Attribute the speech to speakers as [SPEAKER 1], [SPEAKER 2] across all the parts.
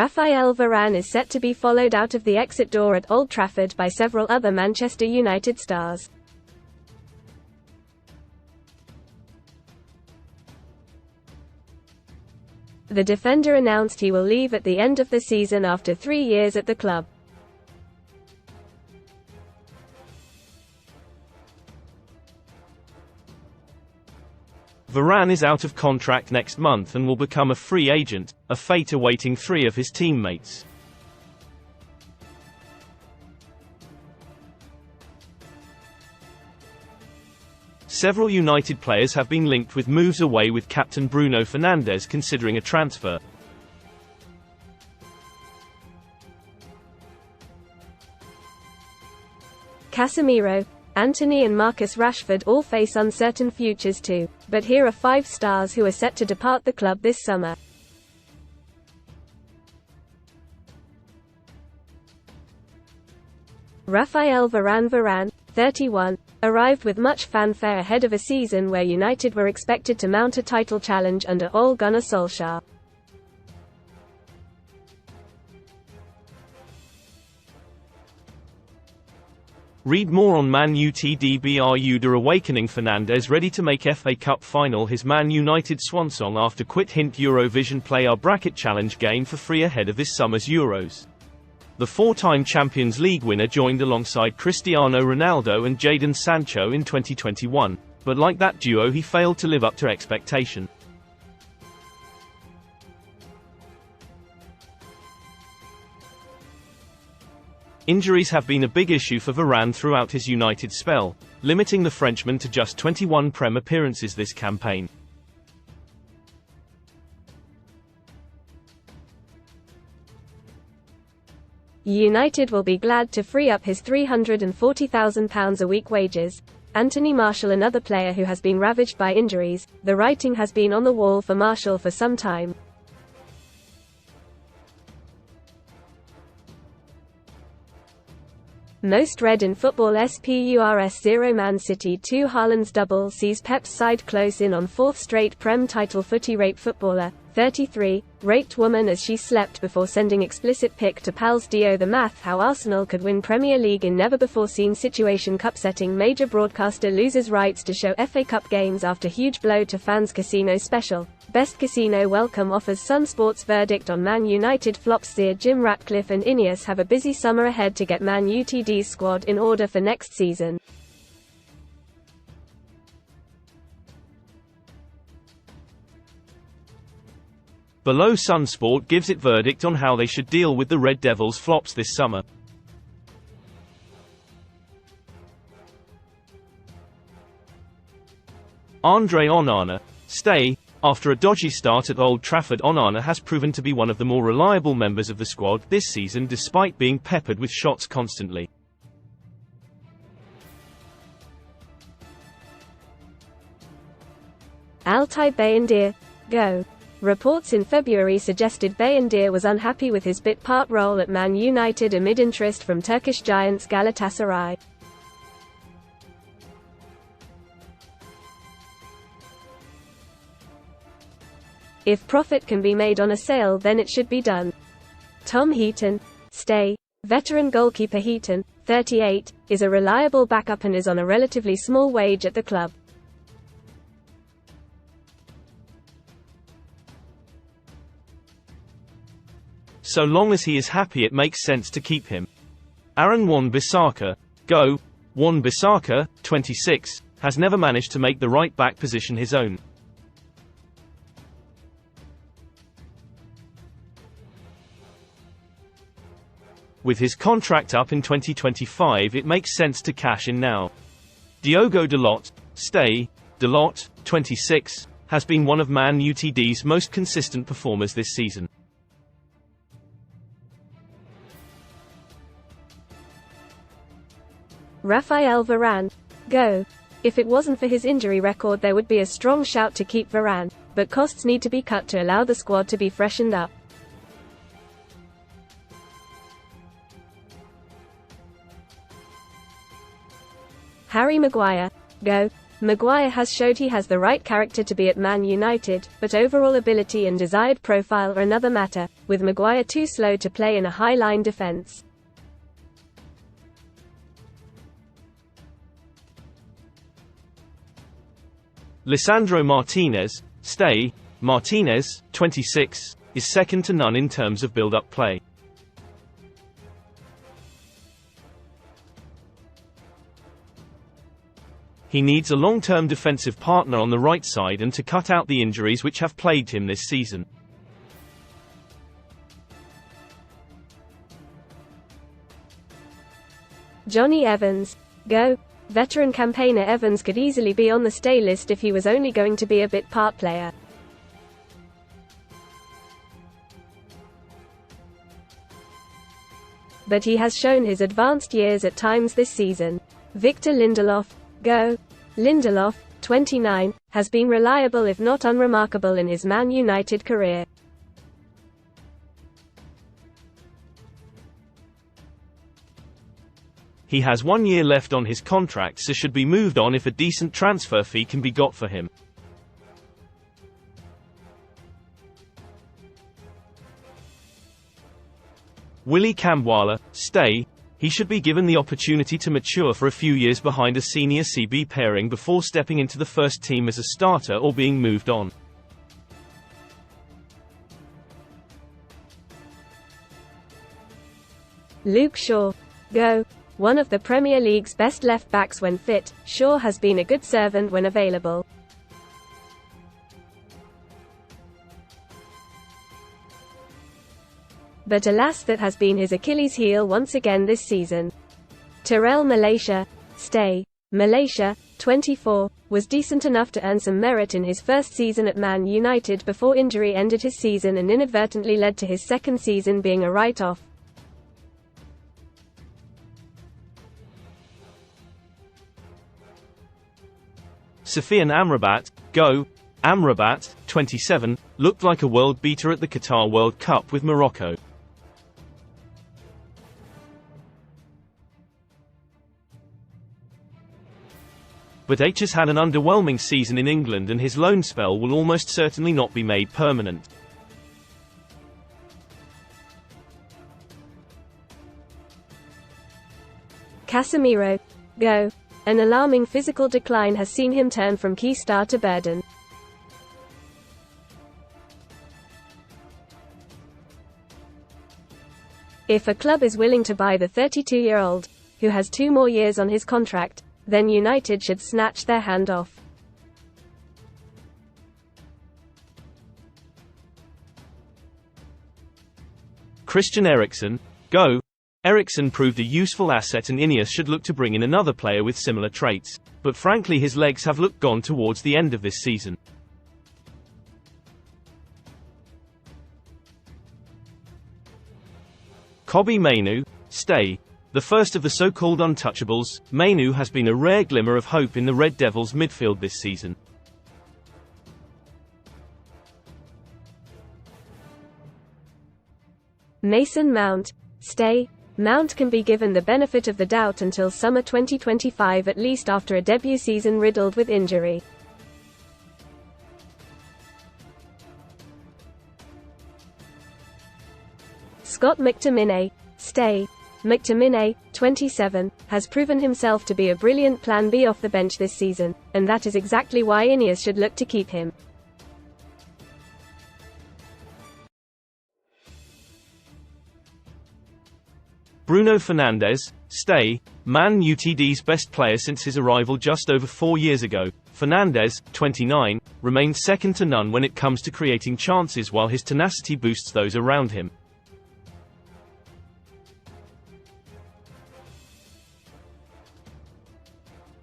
[SPEAKER 1] Raphael Varane is set to be followed out of the exit door at Old Trafford by several other Manchester United stars. The defender announced he will leave at the end of the season after 3 years at the club.
[SPEAKER 2] Varane is out of contract next month and will become a free agent, a fate awaiting 3 of his teammates. Several United players have been linked with moves away, with captain Bruno Fernandes considering a transfer.
[SPEAKER 1] Casemiro, Antony and Marcus Rashford all face uncertain futures too, but here are 5 stars who are set to depart the club this summer. Raphael Varane, 31, arrived with much fanfare ahead of a season where United were expected to mount a title challenge under Ole Gunnar Solskjaer.
[SPEAKER 2] Read more on Man Utd. Bermuda awakening. Fernandes ready to make FA Cup final his Man United swansong after quit. Hint Eurovision play our bracket challenge game for free ahead of this summer's Euros. The 4-time Champions League winner joined alongside Cristiano Ronaldo and Jadon Sancho in 2021, but like that duo he failed to live up to expectation. Injuries have been a big issue for Varane throughout his United spell, limiting the Frenchman to just 21 Prem appearances this campaign.
[SPEAKER 1] United will be glad to free up his £340,000 a week wages. Anthony Martial, another player who has been ravaged by injuries. The writing has been on the wall for Martial for some time. Most read in football Spurs 0 Man City 2 Haaland's double sees Pep's side close in on 4th straight Prem title. Footy raped footballer, 33, raped woman as she slept before sending explicit pic to pals. Do the math how Arsenal could win Premier League in never-before-seen situation. Cup setting major broadcaster loses rights to show FA Cup games after huge blow to fans. Casino special, best casino welcome offers. Sun Sports verdict on Man United flops. Sear Jim Ratcliffe and Ineos have a busy summer ahead to get Man Utd's squad in order for next season.
[SPEAKER 2] Below, Sunsport gives it verdict on how they should deal with the Red Devils' flops this summer. Andre Onana, stay. After a dodgy start at Old Trafford, Onana has proven to be one of the more reliable members of the squad this season despite being peppered with shots constantly.
[SPEAKER 1] Altay Bayındır, go. Reports in February suggested Bayındır was unhappy with his bit-part role at Man United amid interest from Turkish giants Galatasaray. If profit can be made on a sale, then it should be done. Tom Heaton, stay. Veteran goalkeeper Heaton, 38, is a reliable backup and is on a relatively small wage at the club.
[SPEAKER 2] So long as he is happy, it makes sense to keep him. Aaron Wan-Bissaka, go. Wan-Bissaka, 26, has never managed to make the right-back position his own. With his contract up in 2025, it makes sense to cash in now. Diogo Dalot, stay. Dalot, 26, has been one of Man Utd's most consistent performers this season.
[SPEAKER 1] Raphael Varane, go. If it wasn't for his injury record, there would be a strong shout to keep Varane, but costs need to be cut to allow the squad to be freshened up. Harry Maguire, go. Maguire has showed he has the right character to be at Man United, but overall ability and desired profile are another matter. with Maguire too slow to play in a high-line defense.
[SPEAKER 2] Lisandro Martinez, stay. Martinez, 26, is second to none in terms of build-up play. He needs a long-term defensive partner on the right side and to cut out the injuries which have plagued him this season.
[SPEAKER 1] Johnny Evans, go. Veteran campaigner Evans could easily be on the stay list if he was only going to be a bit part player. But he has shown his advanced years at times this season. Victor Lindelof, go. Lindelof, 29, has been reliable if not unremarkable in his Man United career.
[SPEAKER 2] He has 1 year left on his contract, so should be moved on if a decent transfer fee can be got for him. Willy Kambwala, stay. He should be given the opportunity to mature for a few years behind a senior CB pairing before stepping into the first team as a starter or being moved on.
[SPEAKER 1] Luke Shaw, go. One of the Premier League's best left-backs when fit, Shaw has been a good servant when available. But alas, that has been his Achilles heel once again this season. Terrell Malaysia, stay. Malaysia, 24, was decent enough to earn some merit in his first season at Man United before injury ended his season and inadvertently led to his second season being a write-off.
[SPEAKER 2] Sufyan Amrabat, go. Amrabat, 27, looked like a world beater at the Qatar World Cup with Morocco. But H has had an underwhelming season in England and his loan spell will almost certainly not be made permanent.
[SPEAKER 1] Casemiro, go. An alarming physical decline has seen him turn from key star to burden. If a club is willing to buy the 32-year-old, who has 2 more years on his contract, then United should snatch their hand off.
[SPEAKER 2] Christian Eriksen, go. Eriksen proved a useful asset and Ineos should look to bring in another player with similar traits, but frankly his legs have looked gone towards the end of this season. Kobbie Mainoo, stay. The first of the so-called untouchables, Mainoo has been a rare glimmer of hope in the Red Devils' midfield this season.
[SPEAKER 1] Mason Mount, stay. Mount can be given the benefit of the doubt until summer 2025 at least after a debut season riddled with injury. Scott McTominay, stay. McTominay, 27, has proven himself to be a brilliant plan B off the bench this season, and that is exactly why Ineos should look to keep him.
[SPEAKER 2] Bruno Fernandes, stay. Man Utd's best player since his arrival just over 4 years ago, Fernandes, 29, remains second to none when it comes to creating chances while his tenacity boosts those around him.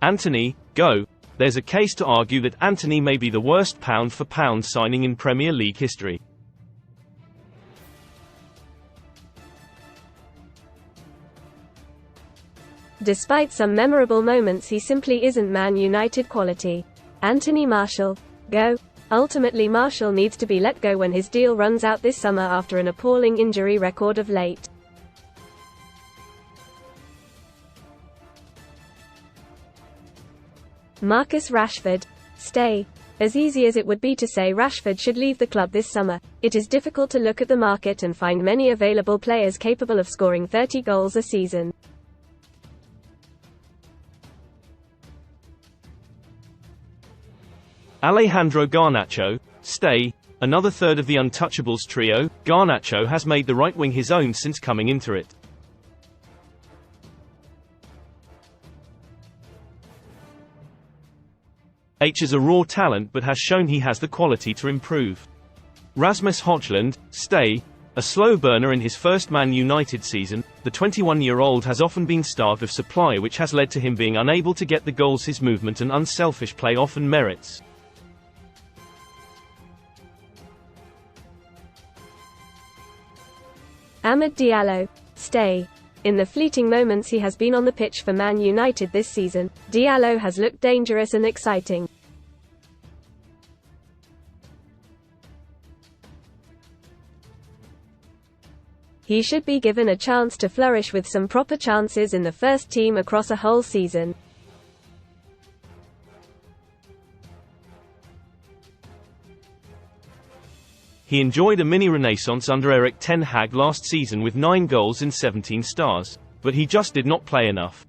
[SPEAKER 2] Antony, go. There's a case to argue that Antony may be the worst pound-for-pound signing in Premier League history.
[SPEAKER 1] Despite some memorable moments, he simply isn't Man United quality. Anthony Martial, go. Ultimately, Martial needs to be let go when his deal runs out this summer after an appalling injury record of late. Marcus Rashford, stay. As easy as it would be to say Rashford should leave the club this summer, it is difficult to look at the market and find many available players capable of scoring 30 goals a season.
[SPEAKER 2] Alejandro Garnacho, stay. Another third of the Untouchables trio, Garnacho has made the right wing his own since coming into it. H is a raw talent but has shown he has the quality to improve. Rasmus Højlund, stay. A slow burner in his first Man United season, the 21-year-old has often been starved of supply, which has led to him being unable to get the goals his movement and unselfish play often merits.
[SPEAKER 1] Amad Diallo, stay. In the fleeting moments he has been on the pitch for Man United this season, Diallo has looked dangerous and exciting. He should be given a chance to flourish with some proper chances in the first team across a whole season.
[SPEAKER 2] He enjoyed a mini-renaissance under Erik ten Hag last season with 9 goals in 17 starts, but he just did not play enough.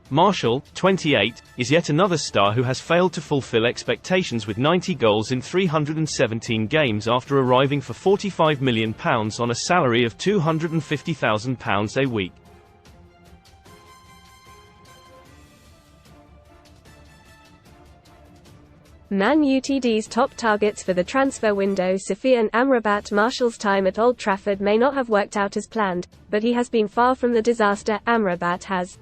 [SPEAKER 2] Martial, 28, is yet another star who has failed to fulfill expectations with 90 goals in 317 games after arriving for £45 million on a salary of £250,000 a week.
[SPEAKER 1] Man Utd's top targets for the transfer window, Sofia and Amrabat. Martial's time at Old Trafford may not have worked out as planned, but he has been far from the disaster Amrabat has.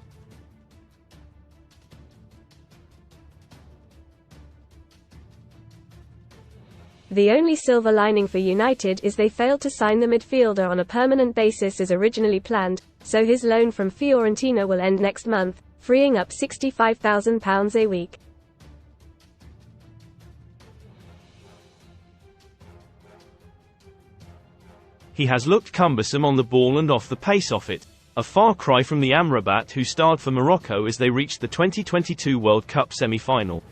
[SPEAKER 1] The only silver lining for United is they failed to sign the midfielder on a permanent basis as originally planned, so his loan from Fiorentina will end next month, freeing up £65,000 a week.
[SPEAKER 2] He has looked cumbersome on the ball and off the pace of it, a far cry from the Amrabat who starred for Morocco as they reached the 2022 World Cup semi-final.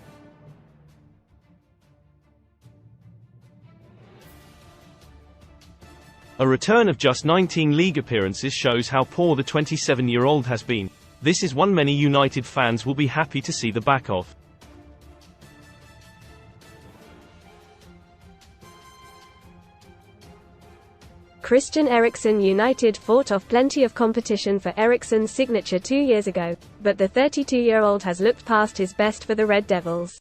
[SPEAKER 2] A return of just 19 league appearances shows how poor the 27-year-old has been. This is one many United fans will be happy to see the back of.
[SPEAKER 1] Christian Eriksen. United fought off plenty of competition for Eriksen's signature 2 years ago, but the 32-year-old has looked past his best for the Red Devils.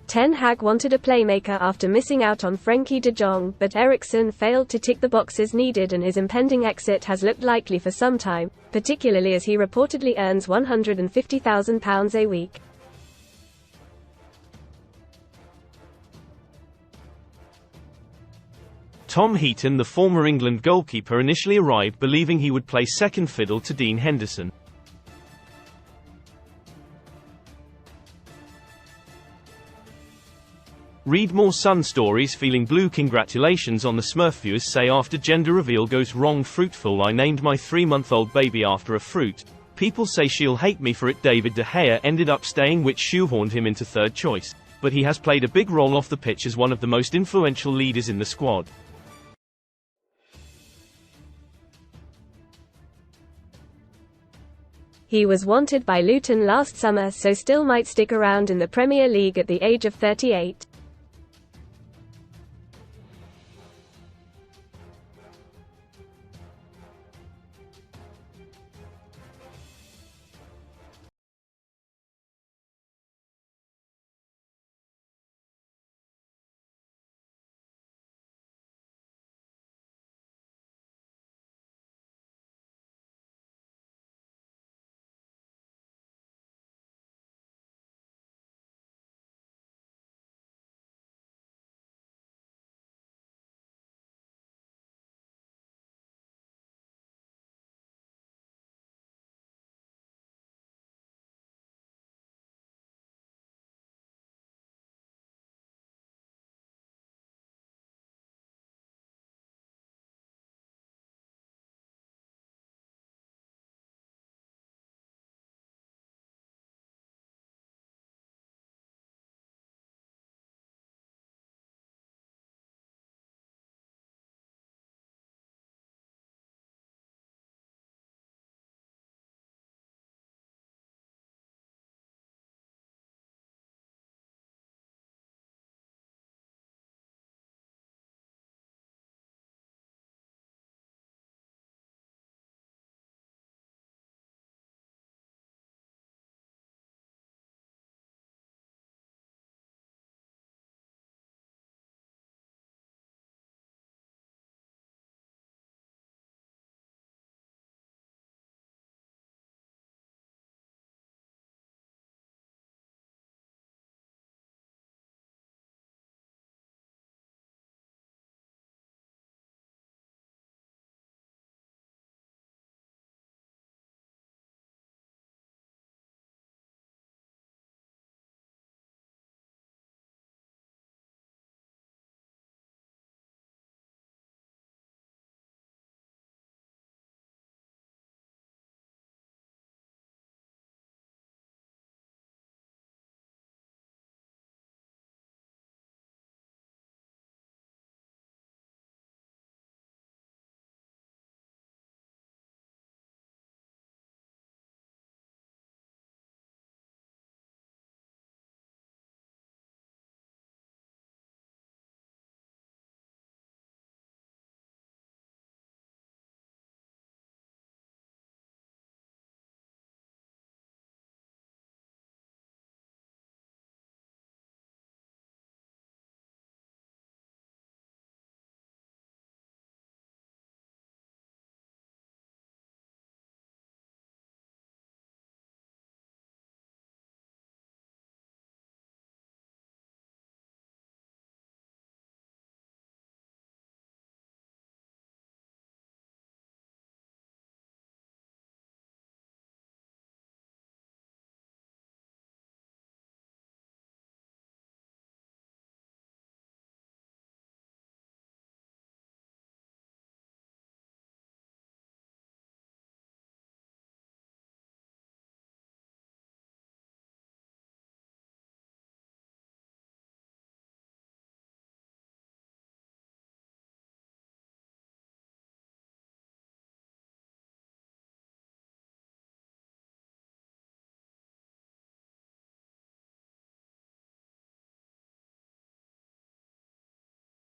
[SPEAKER 1] Ten Hag wanted a playmaker after missing out on Frenkie de Jong, but Eriksen failed to tick the boxes needed and his impending exit has looked likely for some time, particularly as he reportedly earns £150,000 a week.
[SPEAKER 2] Tom Heaton. The former England goalkeeper initially arrived believing he would play second fiddle to Dean Henderson. Read more Sun stories. Feeling blue. Congratulations on the Smurf. Viewers say after gender reveal goes wrong. Fruitful. I named my 3-month-old baby after a fruit. People say she'll hate me for it. David De Gea ended up staying, which shoehorned him into third choice, but he has played a big role off the pitch as one of the most influential leaders in the squad.
[SPEAKER 1] He was wanted by Luton last summer, so still might stick around in the Premier League at the age of 38.